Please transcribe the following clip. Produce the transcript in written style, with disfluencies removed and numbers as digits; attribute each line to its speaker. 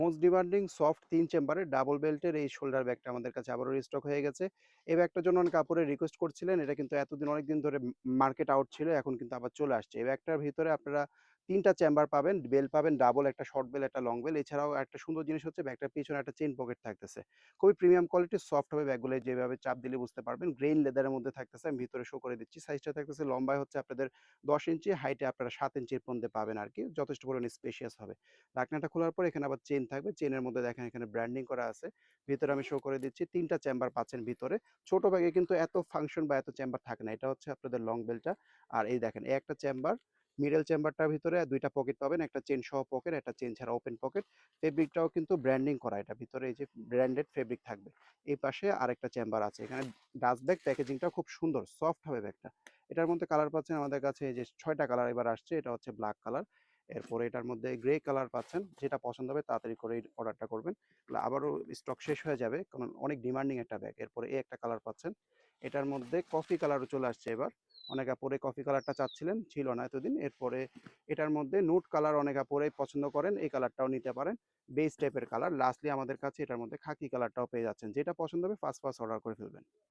Speaker 1: Most demanding soft ৩ চেম্বারের double বেল্টের এই শোল্ডার ব্যাগটা আমাদের কাছে আবারও রিস্টক হয়ে গেছে। এই ব্যাগটার জন্য অনেক আপুরে রিকোয়েস্ট করছিলেন। এটা কিন্তু অনেকদিন ধরে মার্কেট আউট ছিল। এখন কিন্তু আবার চলে আসছে। এই ব্যাগটার ভিতরে আপনারা ৩ টা চেম্বার পাবেন, বেল পাবেন ডাবল, একটা শর্ট বেল, একটা লং বেল। এছাড়াও একটা সুন্দর জিনিস হচ্ছে ব্যাগটার পিছনে একটা চেইন পকেট থাকতেছে। খুবই প্রিমিয়াম কোয়ালিটির সফট হবে ব্যাগগুলো, যেভাবে চাপ দিলে বুঝতে পারবেন। গ্রেইন লেদারের মধ্যে থাকতেছে। আমি ভিতরে শো করে দিচ্ছি। সাইজটা থাকতেছে লম্বায় হচ্ছে আপনাদের ১০ ইঞ্চি, হাইটে আপনারা ৭ ইঞ্চির মধ্যে পাবেন আরকি। যথেষ্ট পরিমাণে স্পেশিয়াস হবে। ঢাকনাটা খোলার পর এখানে আবার চেইন থাকবে। চেইনের মধ্যে দেখেন এখানে ব্র্যান্ডিং করা আছে। ভিতরে আমি শো করে দিচ্ছি ৩ টা চেম্বার পাচ্ছেন ভিতরে। ছোট ব্যাগে কিন্তু এত ফাংশন বা এত চেম্বার থাকে না। এটা হচ্ছে আপনাদের লং বেলটা। আর এই দেখেন এই একটা চেম্বার, মিডল চেম্বারটার ভিতরে ২ টা পকেট পাবেন। একটা চেইন সহ পকেট, একটা চেইন ছাড়া ওপেন পকেট। ফেব্রিকটাও কিন্তু ব্র্যান্ডিং করা। এটা ভিতরে এই যে ব্র্যান্ডেড ফেব্রিক থাকবে। এই পাশে আরেকটা চেম্বার আছে। এখানে ডাস্ট ব্যাগ প্যাকেজিংটা খুব সুন্দর, সফট হবে ব্যাগটা। এটার মধ্যে কালার পাচ্ছেন আমাদের কাছে এই যে ৬ টা কালার এবার আসছে। এটা হচ্ছে ব্লাক কালার। এরপরে এটার মধ্যে গ্রে কালার পাচ্ছেন। যেটা পছন্দ হবে তাড়াতাড়ি করে অর্ডারটা করবেন। আবারও স্টক শেষ হয়ে যাবে। কারণ অনেক ডিমান্ডিং একটা ব্যাগ। এরপরে এই একটা কালার পাচ্ছেন। এটার মধ্যে কফি কালারও চলে আসছে এবার। অনেক আপুরে কফি কালারটা চাচ্ছিলেন, ছিল না এতদিন। এরপরে এটার মধ্যে নুড কালার অনেক আপুরাই পছন্দ করেন। এই কালারটাও নিতে পারেন। বেজ টাইপের কালার। লাস্টলি আমাদের কাছে এটার মধ্যে খাকি কালারটাও পেয়ে যাচ্ছেন। যেটা পছন্দ হবে ফার্স্ট অর্ডার করে ফেলবেন।